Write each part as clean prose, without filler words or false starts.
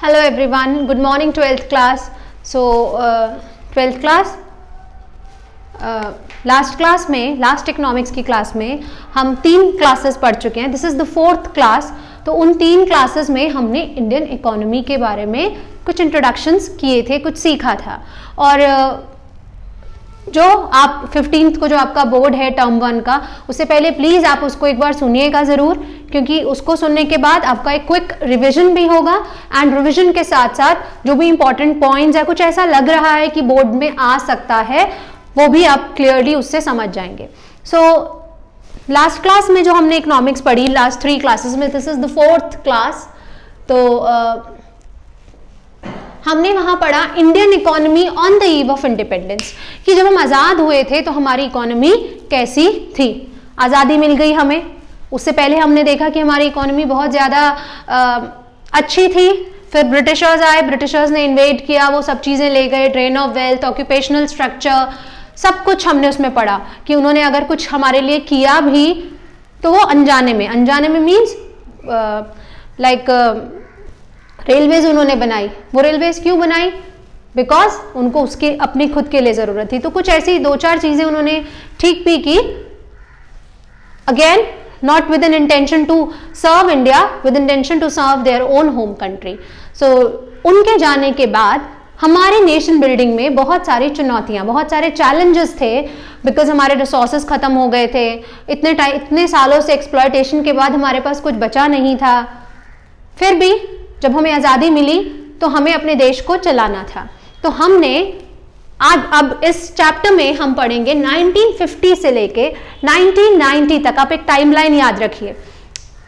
Hello everyone, good morning 12th class. So 12th class last class में, last economics की class में हम 3 classes पढ़ चुके हैं. This is the 4th class. तो उन 3 क्लासेस में हमने इंडियन इकोनॉमी के बारे में कुछ इंट्रोडक्शंस किए थे, कुछ सीखा था. और जो आप 15th को जो आपका बोर्ड है टर्म 1 का, उससे पहले प्लीज़ आप उसको एक बार सुनिएगा ज़रूर, क्योंकि उसको सुनने के बाद आपका एक क्विक रिवीजन भी होगा. एंड रिवीजन के साथ साथ जो भी इंपॉर्टेंट पॉइंट्स या कुछ ऐसा लग रहा है कि बोर्ड में आ सकता है, वो भी आप क्लियरली उससे समझ जाएंगे. सो लास्ट क्लास में जो हमने इकोनॉमिक्स पढ़ी, लास्ट 3 क्लासेस में, this is the 4th class. तो हमने वहां पढ़ा Indian economy on the eve of independence, कि जब हम आज़ाद हुए थे तो हमारी इकोनॉमी कैसी थी. आज़ादी मिल गई हमें, उससे पहले हमने देखा कि हमारी इकोनॉमी बहुत ज़्यादा अच्छी थी. फिर ब्रिटिशर्स आए, ब्रिटिशर्स ने इन्वेड किया, वो सब चीज़ें ले गए, drain of wealth, occupational structure, सब कुछ हमने उसमें पढ़ा कि उन्होंने अगर कुछ हमारे लिए किया भी तो वो अनजाने में मीन्स लाइक रेलवेज उन्होंने बनाई. वो रेलवेज क्यों बनाई? बिकॉज उनको उसके अपने खुद के लिए ज़रूरत थी. तो कुछ ऐसी 2-4 चीज़ें उन्होंने ठीक भी की. Again not with an intention to serve India, with intention to serve their own home country. So उनके जाने के बाद हमारे नेशन बिल्डिंग में बहुत सारी चुनौतियाँ, बहुत सारे चैलेंजेस थे, बिकॉज हमारे रिसोर्सेज खत्म हो गए थे. इतने सालों से एक्सप्लॉयटेशन के बाद हमारे पास कुछ बचा नहीं था. फिर भी जब हमें आज़ादी मिली तो हमें अपने देश को चलाना था. तो हमने आज अब इस चैप्टर में हम पढ़ेंगे 1950 से लेके 1990 तक. आप एक टाइमलाइन याद रखिए.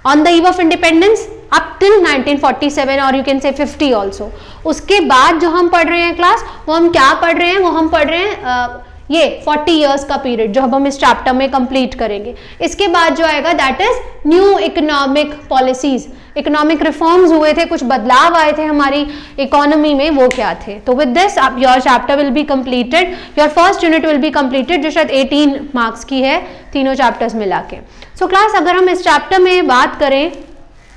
On the eve of independence up till 1947 और यू कैन से 50 ऑल्सो. उसके बाद जो हम पढ़ रहे हैं क्लास, वो हम क्या पढ़ रहे हैं? वो हम पढ़ रहे हैं ये 40 इयर्स का पीरियड जो अब हम इस चैप्टर में कंप्लीट करेंगे. इसके बाद जो आएगा that is new economic policies. Economic reforms हुए थे, कुछ बदलाव आए थे हमारी इकोनॉमी में, वो क्या थे? तो with this your chapter will be completed, your first unit will be completed, जो शायद 18 मार्क्स की है तीनों चैप्टर्स मिला के. सो क्लास, अगर हम इस चैप्टर में बात करें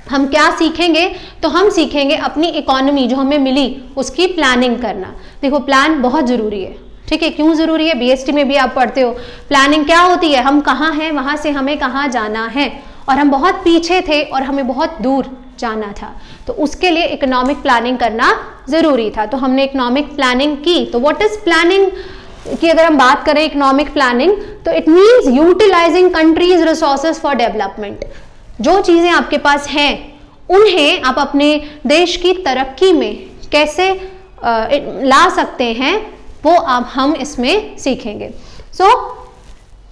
हम क्या सीखेंगे, तो हम सीखेंगे अपनी इकोनॉमी जो हमें मिली उसकी प्लानिंग करना. देखो, प्लान बहुत ज़रूरी है. ठीक है, क्यों ज़रूरी है? बीएसटी में भी आप पढ़ते हो. प्लानिंग क्या होती है? हम कहाँ हैं, वहाँ से हमें कहाँ जाना है, और हम बहुत पीछे थे और हमें बहुत दूर जाना था. तो उसके लिए इकोनॉमिक प्लानिंग करना ज़रूरी था. तो हमने इकोनॉमिक प्लानिंग की. तो व्हाट इज़ प्लानिंग की अगर हम बात करें इकोनॉमिक प्लानिंग, तो it means utilising countries resources for development. जो चीज़ें आपके पास हैं उन्हें आप अपने देश की तरक्की में कैसे ला सकते हैं, वो अब हम इसमें सीखेंगे. सो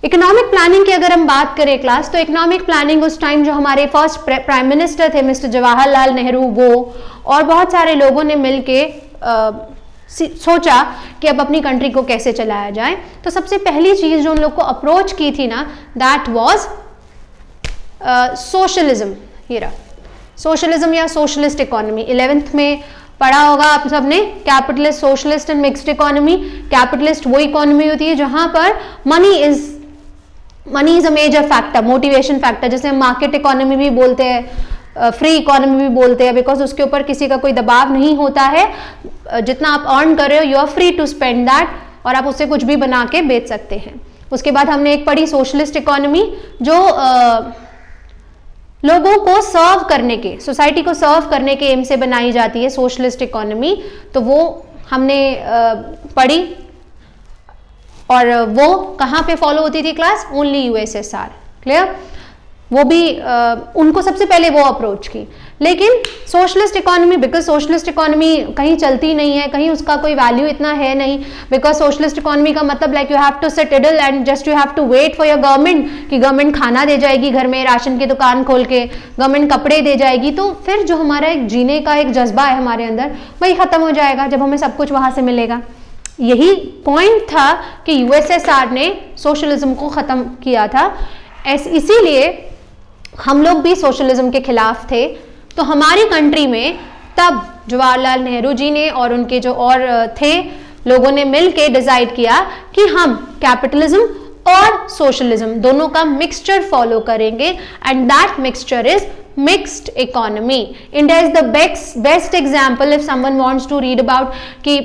इकोनॉमिक प्लानिंग की अगर हम बात करें क्लास, तो इकोनॉमिक प्लानिंग उस टाइम जो हमारे फर्स्ट प्राइम मिनिस्टर थे मिस्टर जवाहरलाल नेहरू, वो और बहुत सारे लोगों ने मिलके सोचा कि अब अपनी कंट्री को कैसे चलाया जाए. तो सबसे पहली चीज़ जो उन लोग को अप्रोच की थी ना, दैट वाज सोशलिज्म. ये रहा सोशलिज्म या सोशलिस्ट इकोनॉमी. 11th में पढ़ा होगा आप सबने, capitalist, socialist and mixed economy. Capitalist वो इकोनॉमी होती है जहां पर money is a major factor, motivation factor, जैसे हम मार्केट इकोनॉमी भी बोलते हैं, फ्री इकोनॉमी भी बोलते हैं, बिकॉज उसके ऊपर किसी का कोई दबाव नहीं होता है. जितना आप अर्न कर रहे हो, you are free to spend that, और आप उससे कुछ भी बना के बेच सकते हैं. उसके बाद हमने एक पढ़ी सोशलिस्ट इकोनॉमी, जो लोगों को सर्व करने के, सोसाइटी को सर्व करने के एम से बनाई जाती है सोशलिस्ट इकोनॉमी. तो वो हमने पढ़ी, और वो कहाँ पे फॉलो होती थी क्लास? Only USSR. क्लियर? वो भी उनको सबसे पहले वो अप्रोच की. लेकिन socialist economy, because socialist economy कहीं चलती नहीं है, कहीं उसका कोई वैल्यू इतना है नहीं, बिकॉज सोशलिस्ट इकोनॉमी का मतलब like you have to sit idle and just you have to wait for your government, कि गवर्नमेंट खाना दे जाएगी घर में, राशन की दुकान खोल के, गवर्नमेंट कपड़े दे जाएगी. तो फिर जो हमारा एक जीने का एक जज्बा है हमारे अंदर, वही खत्म हो जाएगा जब हमें सब कुछ वहाँ से मिलेगा. यही पॉइंट था कि यूएसएसआर ने सोशलिज्म को ख़त्म किया था. इसीलिए हम लोग भी सोशलिज्म के खिलाफ थे. तो हमारी कंट्री में तब जवाहरलाल नेहरू जी ने और उनके जो और थे लोगों ने मिलके डिसाइड किया कि हम कैपिटलिज्म और सोशलिज्म दोनों का मिक्सचर फॉलो करेंगे, and that mixture is mixed economy. India is the best example if someone wants to read about कि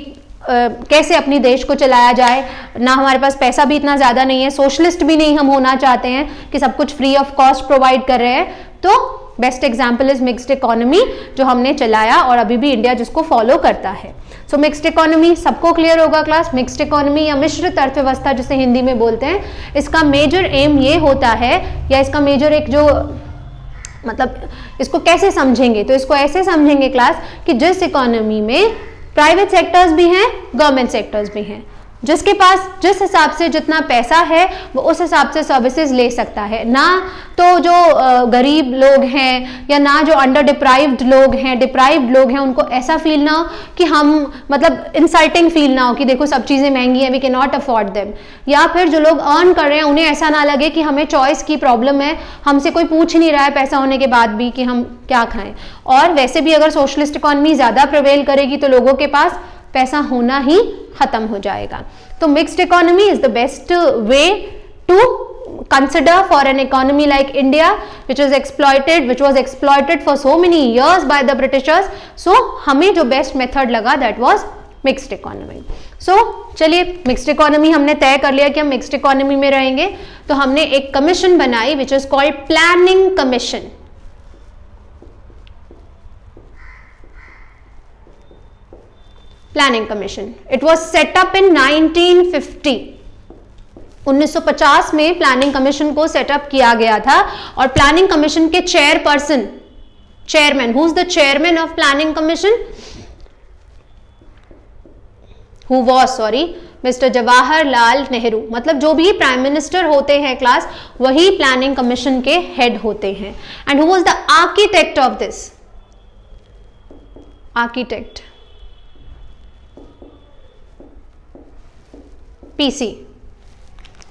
कैसे अपनी देश को चलाया जाए. ना हमारे पास पैसा भी इतना ज़्यादा नहीं है, सोशलिस्ट भी नहीं हम होना चाहते हैं कि सब कुछ फ्री ऑफ कॉस्ट प्रोवाइड कर रहे हैं. तो best example is mixed economy जो हमने चलाया और अभी भी इंडिया जिसको फॉलो करता है. सो मिक्स्ड इकोनॉमी सबको क्लियर होगा क्लास. मिक्स्ड इकोनॉमी या मिश्रित अर्थव्यवस्था जिसे हिंदी में बोलते हैं, इसका मेजर एम ये होता है, या इसका मेजर एक जो मतलब इसको कैसे समझेंगे, तो इसको ऐसे समझेंगे क्लास कि जिस इकोनॉमी में प्राइवेट सेक्टर्स भी हैं, गवर्नमेंट सेक्टर्स भी हैं, जिसके पास जिस हिसाब से जितना पैसा है वो उस हिसाब से सर्विसेज ले सकता है. ना तो जो गरीब लोग हैं या ना जो अंडर डिप्राइव्ड लोग हैं उनको ऐसा फील ना हो कि हम मतलब इंसल्टिंग फील ना हो कि देखो सब चीज़ें महंगी हैं, we can not afford them. या फिर जो लोग अर्न कर रहे हैं उन्हें ऐसा ना लगे कि हमें चॉइस की प्रॉब्लम है, हमसे कोई पूछ नहीं रहा है पैसा होने के बाद भी कि हम क्या खाएं. और वैसे भी अगर सोशलिस्ट इकोनॉमी ज़्यादा प्रिवेल करेगी तो लोगों के पास पैसा होना ही खत्म हो जाएगा. तो mixed economy is the best way to consider for an economy like India which was exploited for so many years by the Britishers. So हमें जो बेस्ट मेथड लगा that was मिक्स्ड इकोनॉमी. सो चलिए मिक्स्ड इकोनॉमी हमने तय कर लिया कि हम मिक्स्ड इकोनॉमी में रहेंगे. तो हमने एक कमीशन बनाई which is called planning commission. Planning commission it was set up in 1950. 1950 में प्लानिंग कमीशन को सेटअप किया गया था. और प्लानिंग कमीशन के chairman who is the chairman of planning commission, who was sorry mister Jawaharlal Nehru. मतलब जो भी प्राइम मिनिस्टर होते हैं क्लास वही प्लानिंग कमीशन के हेड होते हैं. And who was the architect of this, architect PC,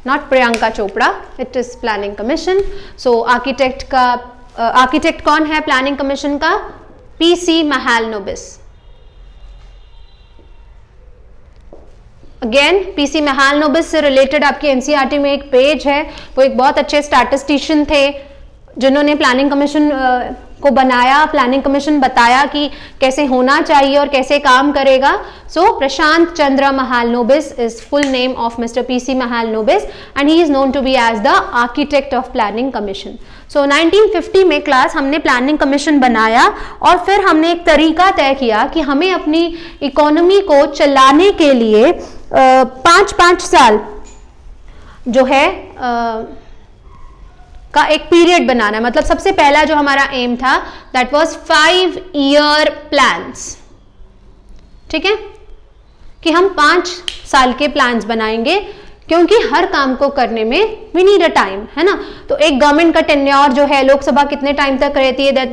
not Priyanka Chopra, it is Planning Commission. So architect कौन है प्लानिंग कमीशन का? PC Mahalanobis. Again PC Mahalanobis से रिलेटेड आपकी NCERT में एक पेज है. वो एक बहुत अच्छे स्टैटिस्टिशियन थे जिन्होंने प्लानिंग कमीशन को बनाया. प्लानिंग कमीशन बताया कि कैसे होना चाहिए और कैसे काम करेगा. So Prasanta Chandra Mahalanobis is full name of mister PC Mahalanobis and he is known to be as the architect of planning commission. So 1950 में क्लास हमने प्लानिंग कमीशन बनाया और फिर हमने एक तरीका तय किया कि हमें अपनी इकोनॉमी को चलाने के लिए 5-5 साल जो है का एक पीरियड बनाना. मतलब सबसे पहला जो हमारा एम था दैट वाज 5 ईयर प्लान्स. ठीक है कि हम 5 साल के प्लान्स बनाएंगे क्योंकि हर काम को करने में वी नीड अ टाइम, है ना. तो एक गवर्नमेंट का टेन्योर जो है लोकसभा कितने टाइम तक रहती है,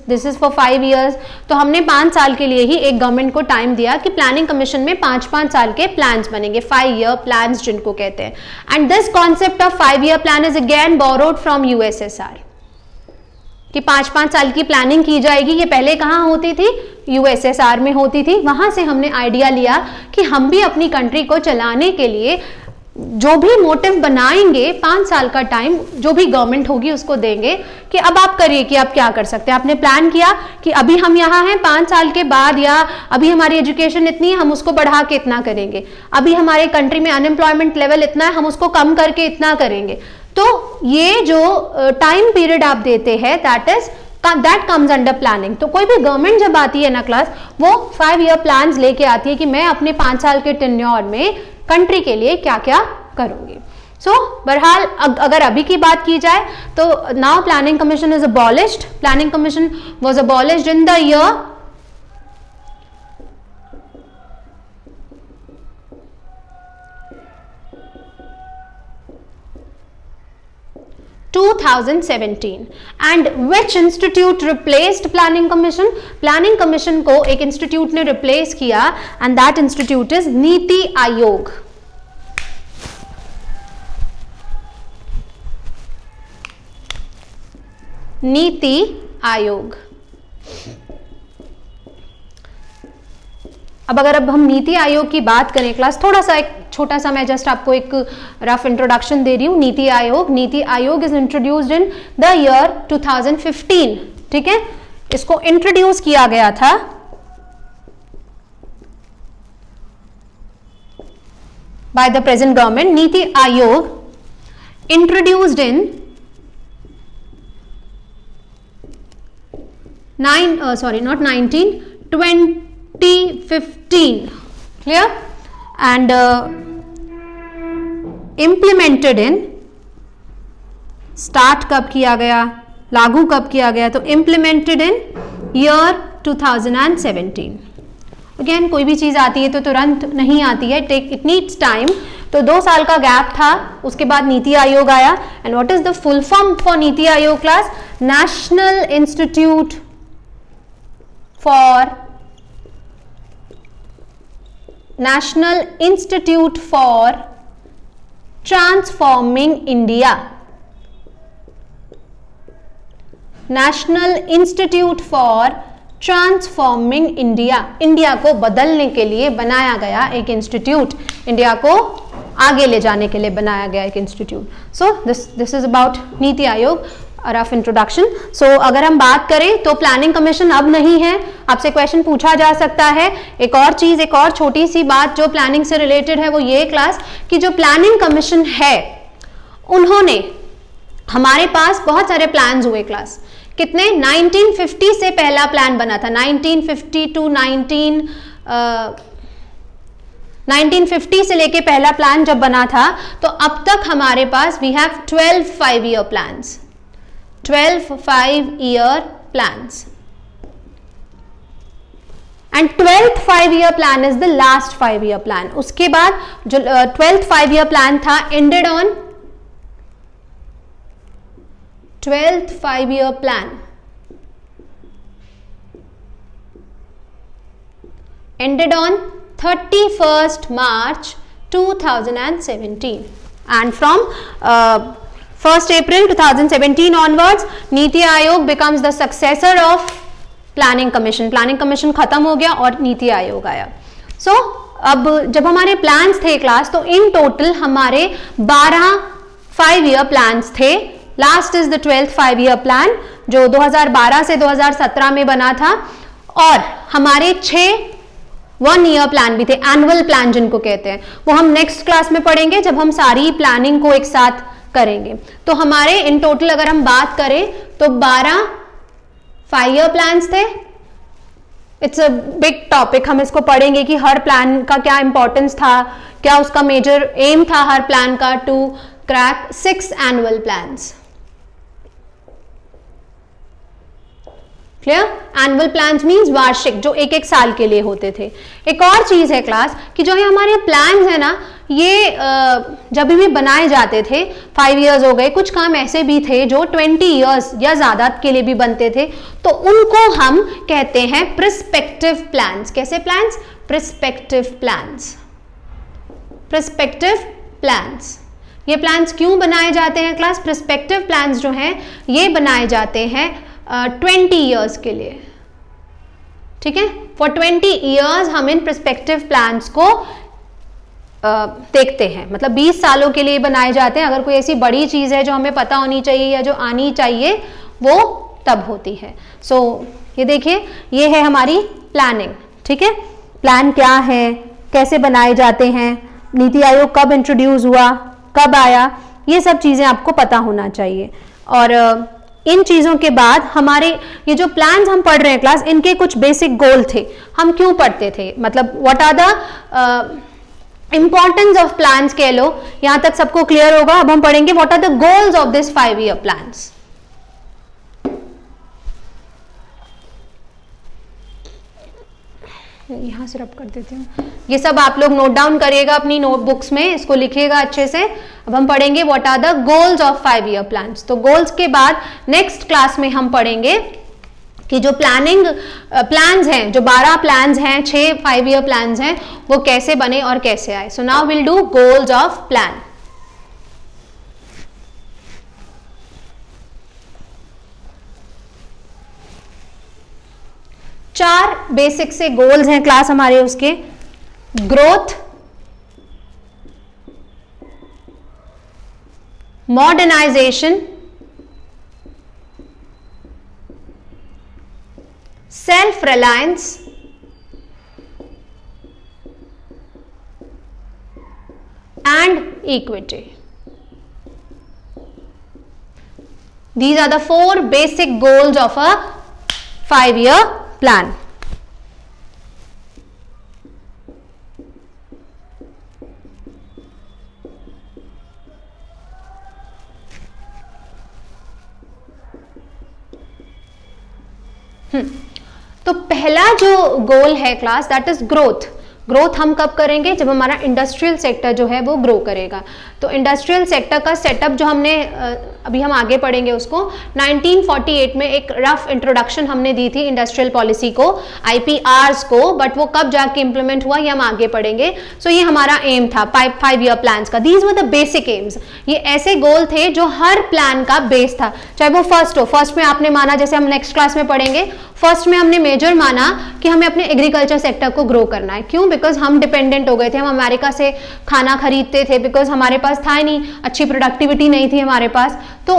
दिस इज फॉर 5 ईयर्स. तो हमने 5 साल के लिए ही एक गवर्नमेंट को टाइम दिया कि प्लानिंग कमीशन में 5-5 साल के प्लान्स बनेंगे, 5 ईयर प्लान्स जिनको कहते हैं. And this concept of 5 year plan is again borrowed from USSR कि 5-5 साल की प्लानिंग की जाएगी. ये पहले कहाँ होती थी? USSR में होती थी. वहां से हमने आइडिया लिया कि हम भी अपनी कंट्री को चलाने के लिए जो भी मोटिव बनाएंगे 5 साल का टाइम जो भी गवर्नमेंट होगी उसको देंगे कि अब आप करिए कि आप क्या कर सकते हैं. आपने प्लान किया कि अभी हम यहाँ हैं, 5 साल के बाद या अभी हमारी एजुकेशन इतनी है हम उसको बढ़ा के इतना करेंगे, अभी हमारे कंट्री में अनएम्प्लॉयमेंट लेवल इतना है हम उसको कम करके इतना करेंगे. तो ये जो टाइम पीरियड आप देते हैं दैट कम्स अंडर प्लानिंग. तो कोई भी गवर्नमेंट जब आती है ना क्लास वो 5 ईयर प्लान्स लेके आती है कि मैं अपने 5 साल के टेन्योर में कंट्री के लिए क्या क्या करूंगी. सो बहरहाल अगर अभी की बात की जाए तो now planning commission is abolished. Planning commission was abolished in the year 2017. And which institute replaced planning commission? Planning commission को एक institute ने replace किया and that institute is NITI Aayog. NITI Aayog. अब हम नीति आयोग की बात करें क्लास, थोड़ा सा एक छोटा सा मैं जस्ट आपको एक रफ इंट्रोडक्शन दे रही हूँ. NITI Aayog is introduced in the year 2015. ठीक है, इसको इंट्रोड्यूस किया गया था by the present government. NITI Aayog introduced in 2015, clear, and implemented in, start कब किया गया, लागू कब किया गया, तो implemented in year 2017. अगेन कोई भी चीज आती है तो तुरंत नहीं आती है, इट नीड्स टाइम. तो 2 साल का गैप था, उसके बाद नीति आयोग आया. And what is the full form for NITI Aayog class? National institute for transforming India. National institute for transforming India. India को बदलने के लिए बनाया गया एक इंस्टीट्यूट, इंडिया को आगे ले जाने के लिए बनाया गया एक institute. So this is about NITI Aayog, rough introduction. सो अगर हम बात करें तो प्लानिंग कमीशन अब नहीं है, आपसे क्वेश्चन पूछा जा सकता है. एक और चीज, एक और छोटी सी बात जो प्लानिंग से रिलेटेड है वो ये क्लास कि जो प्लानिंग कमीशन है उन्होंने, हमारे पास बहुत सारे प्लान्स हुए क्लास, कितने, 1950 से पहला प्लान बना था, 1950 टू 1950 से लेके पहला प्लान जब बना था, तो अब तक हमारे पास we have 12 5-year plans, 12 5-year plans. And 12th 5-year plan is the last 5-year plan. उसके बाद जो 12th 5-year प्लान था ended on 12th 5-year plan ended on 31st March 2017, and from 1st April 2017 onwards NITI Aayog becomes the successor of planning commission. planning commission खत्म हो गया और नीति आयोग आया. So अब जब हमारे प्लान्स थे क्लास, तो इन टोटल हमारे 12 5-year प्लान्स थे. Last is the 12th 5-year plan जो 2012 से 2017 में बना था, और हमारे 6 1-year प्लान भी थे, एनुअल प्लान जिनको कहते हैं. वो हम नेक्स्ट क्लास में पढ़ेंगे जब हम सारी प्लानिंग को एक साथ करेंगे. तो हमारे इन टोटल अगर हम बात करें तो 12 5-year प्लान्स थे. इट्स अ बिग टॉपिक, हम इसको पढ़ेंगे कि हर प्लान का क्या इंपॉर्टेंस था, क्या उसका मेजर एम था हर प्लान का, to crack 6 annual plans. Clear? Annual plans means वार्षिक, जो एक एक साल के लिए होते थे. एक और चीज है क्लास कि जो ये हमारे प्लान्स है ना, ये जब भी बनाए जाते थे, 5 years हो गए, कुछ काम ऐसे भी थे जो 20 years या ज्यादा के लिए भी बनते थे, तो उनको हम कहते हैं प्रिस्पेक्टिव प्लान्स. कैसे plans? Perspective plans. Perspective plans. ये प्लान्स क्यों बनाए जाते हैं क्लास? प्रिस्पेक्टिव प्लान्स जो हैं ये बनाए जाते हैं 20 years के लिए. ठीक है, फॉर 20 years हम इन प्रिस्पेक्टिव प्लान्स को देखते हैं, मतलब 20 सालों के लिए बनाए जाते हैं. अगर कोई ऐसी बड़ी चीज है जो हमें पता होनी चाहिए या जो आनी चाहिए, वो तब होती है. सो ये देखिए, ये है हमारी प्लानिंग. ठीक है, प्लान क्या है, कैसे बनाए जाते हैं, नीति आयोग कब इंट्रोड्यूस हुआ, कब आया, ये सब चीजें आपको पता होना चाहिए. और इन चीजों के बाद हमारे ये जो प्लान्स हम पढ़ रहे हैं क्लास, इनके कुछ बेसिक गोल थे. हम क्यों पढ़ते थे, मतलब what are the importance of plans कह लो, यहां तक सबको क्लियर होगा. अब हम पढ़ेंगे what are the goals of this 5-year plans. यहां से रब कर देती हूँ. ये सब आप लोग नोट डाउन करिएगा अपनी नोटबुक्स में, इसको लिखिएगा अच्छे से. अब हम पढ़ेंगे what are the goals of 5-year plans. तो गोल्स के बाद नेक्स्ट क्लास में हम पढ़ेंगे कि जो प्लानिंग प्लान्स हैं, जो 12 प्लान्स हैं, 6 5-year प्लान्स हैं, वो कैसे बने और कैसे आए. So now will do goals of plan. चार बेसिक से गोल्स हैं क्लास हमारे उसके. Growth, modernisation, self reliance and equity. These are the 4 basic goals of a 5-year plan. तो पहला जो गोल है class, that is growth. Growth हम कब करेंगे? जब हमारा इंडस्ट्रियल सेक्टर जो है वो ग्रो करेगा. तो इंडस्ट्रियल सेक्टर का सेटअप जो हमने अभी हम आगे पढ़ेंगे उसको, 1948 में एक रफ इंट्रोडक्शन हमने दी थी इंडस्ट्रियल पॉलिसी को, IPRs को, बट वो कब जाके इंप्लीमेंट हुआ ये हम आगे पढ़ेंगे. सो ये हमारा एम था 5 ईयर प्लान का. These were the basic AIIMS. ये ऐसे गोल थे जो हर प्लान का बेस था, चाहे वो फर्स्ट हो. फर्स्ट में आपने माना, जैसे हम नेक्स्ट क्लास में पढ़ेंगे, फर्स्ट में हमने मेजर माना कि हमें अपने एग्रीकल्चर सेक्टर को ग्रो करना है. क्यों? बिकॉज हम डिपेंडेंट हो गए थे, हम अमेरिका से खाना खरीदते थे, बिकॉज हमारे पास था ही नहीं, अच्छी प्रोडक्टिविटी नहीं थी हमारे पास. तो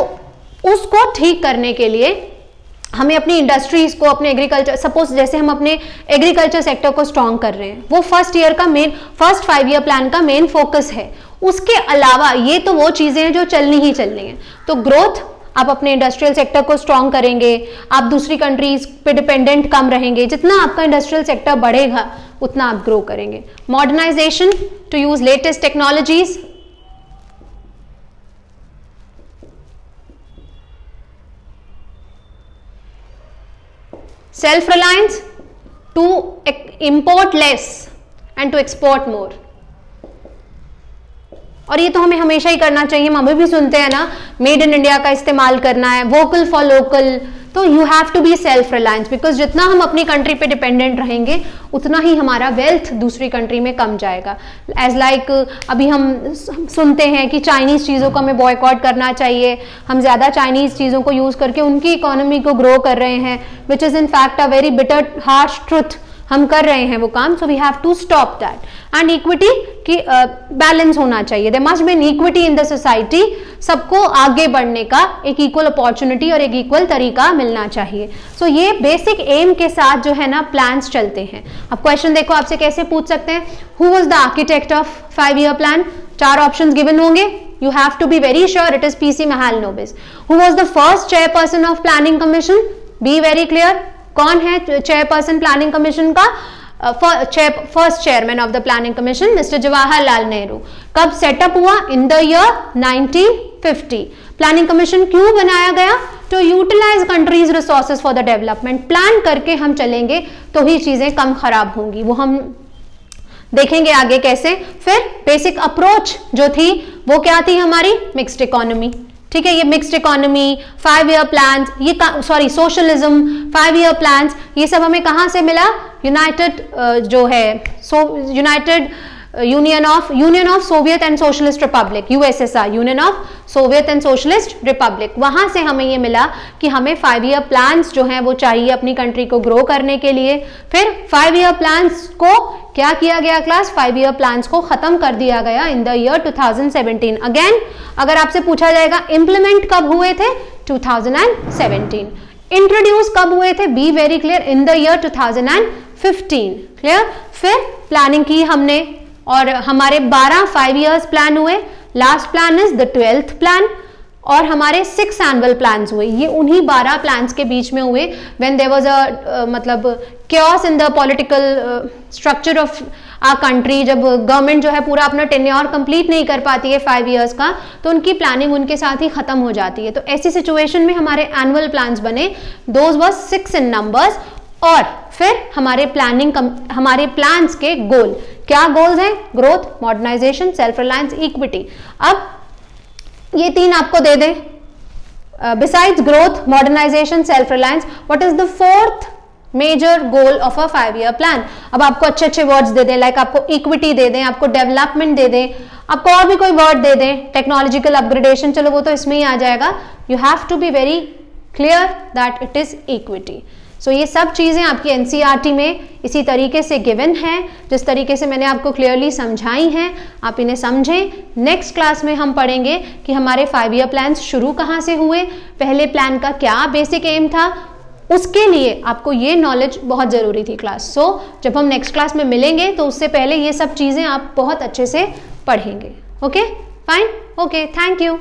उसको ठीक करने के लिए हमें अपनी इंडस्ट्रीज को, अपने एग्रीकल्चर, सपोज जैसे हम अपने एग्रीकल्चर सेक्टर को स्ट्रॉन्ग कर रहे हैं, वो फर्स्ट 5 ईयर प्लान का मेन फोकस है. उसके अलावा ये तो वो चीजें हैं जो चलनी ही चलनी है. तो ग्रोथ, आप अपने इंडस्ट्रियल सेक्टर को स्ट्रॉन्ग करेंगे, आप दूसरी कंट्रीज पे डिपेंडेंट कम रहेंगे. जितना आपका इंडस्ट्रियल सेक्टर बढ़ेगा उतना आप ग्रो करेंगे. Modernisation, to use latest technologies. Self reliance, to import less and to export more. और ये तो हमें हमेशा ही करना चाहिए, हम अभी भी सुनते हैं ना, मेड इन इंडिया का इस्तेमाल करना है, वोकल फॉर लोकल. तो you have to be self reliance, because जितना हम अपनी कंट्री पे डिपेंडेंट रहेंगे उतना ही हमारा वेल्थ दूसरी कंट्री में कम जाएगा. एज लाइक अभी हम सुनते हैं कि चाइनीज चीज़ों को हमें बॉयकॉट करना चाहिए, हम ज़्यादा चाइनीज चीज़ों को यूज़ करके उनकी इकोनॉमी को ग्रो कर रहे हैं, which is in fact a very bitter harsh truth. हम कर रहे हैं वो काम. So we have to stop that. And equity की बैलेंस होना चाहिए. There must be an equity in the society. सबको आगे बढ़ने का एक इक्वल अपॉर्चुनिटी और एक इक्वल तरीका मिलना चाहिए. सो ये बेसिक एम के साथ जो है ना प्लान्स चलते हैं. अब क्वेश्चन देखो, आपसे कैसे पूछ सकते हैं, who was the architect of 5 year plan? 4 options given होंगे. You have to be very sure it is PC Mahalanobis. Who was the first chairperson of planning commission? Be very clear. कौन है चेयरपर्सन प्लानिंग कमीशन का? First chairman of the planning commission mister Jawaharlal Nehru. कब set up हुआ? In the year 1950. Planning commission क्यों बनाया गया? To utilise country's resources for the development. Plan करके हम चलेंगे तो ही चीजें कम खराब होंगी, वो हम देखेंगे आगे कैसे. फिर बेसिक अप्रोच जो थी वो क्या थी हमारी? Mixed economy. ठीक है, ये मिक्स्ड इकोनॉमी, 5 ईयर प्लान, ये सोशलिज्म, 5 ईयर प्लान, ये सब हमें कहाँ से मिला? यूनाइटेड जो है United union of Soviet and socialist Republic, USSR, union of Soviet and socialist Republic. वहां से हमें ये मिला कि हमें 5 ईयर प्लान्स जो हैं वो चाहिए अपनी कंट्री को ग्रो करने के लिए. फिर 5 ईयर प्लान्स को क्या किया गया क्लास? 5 ईयर प्लान्स को खत्म कर दिया गया इन द ईयर 2017. अगेन अगर आपसे पूछा जाएगा इंप्लीमेंट कब हुए थे? 2017. इंट्रोड्यूस कब हुए थे? B very clear, in the year 2015. Clear. फिर प्लानिंग की हमने और हमारे 12 5 ईयर्स प्लान हुए. Last plan is the 12th plan. और हमारे 6 एनुअल प्लान्स हुए. ये उन्हीं 12 प्लान्स के बीच में हुए व्हेन देयर वाज अ मतलब chaos in the political structure of a country. जब गवर्नमेंट जो है पूरा अपना टेन्योर कंप्लीट नहीं कर पाती है 5 ईयर्स का, तो उनकी प्लानिंग उनके साथ ही खत्म हो जाती है. तो ऐसी सिचुएशन में हमारे एनुअल प्लान्स बने. Those were 6 in numbers. और फिर हमारे प्लान्स के गोल क्या गोल्स हैं? Growth, modernisation, self reliance, equity. अब ये 3 आपको दे दें. Besides growth, modernisation, self reliance, what is the 4th major goal of a 5 year plan? अब आपको अच्छे अच्छे वर्ड्स दे दें, लाइक आपको इक्विटी दे दें, आपको डेवलपमेंट दे दें, आपको और भी कोई वर्ड दे दें, टेक्नोलॉजिकल अपग्रेडेशन, चलो वो तो इसमें ही आ जाएगा. You have to be very clear that it is equity. So ये सब चीज़ें आपकी NCERT में इसी तरीके से गिवन है, जिस तरीके से मैंने आपको क्लियरली समझाई हैं, आप इन्हें समझें. नेक्स्ट क्लास में हम पढ़ेंगे कि हमारे 5 ईयर प्लान्स शुरू कहाँ से हुए, पहले प्लान का क्या बेसिक एम था, उसके लिए आपको ये नॉलेज बहुत ज़रूरी थी क्लास। सो जब हम नेक्स्ट क्लास में मिलेंगे तो उससे पहले ये सब चीज़ें आप बहुत अच्छे से पढ़ेंगे। Okay fine, okay, thank you.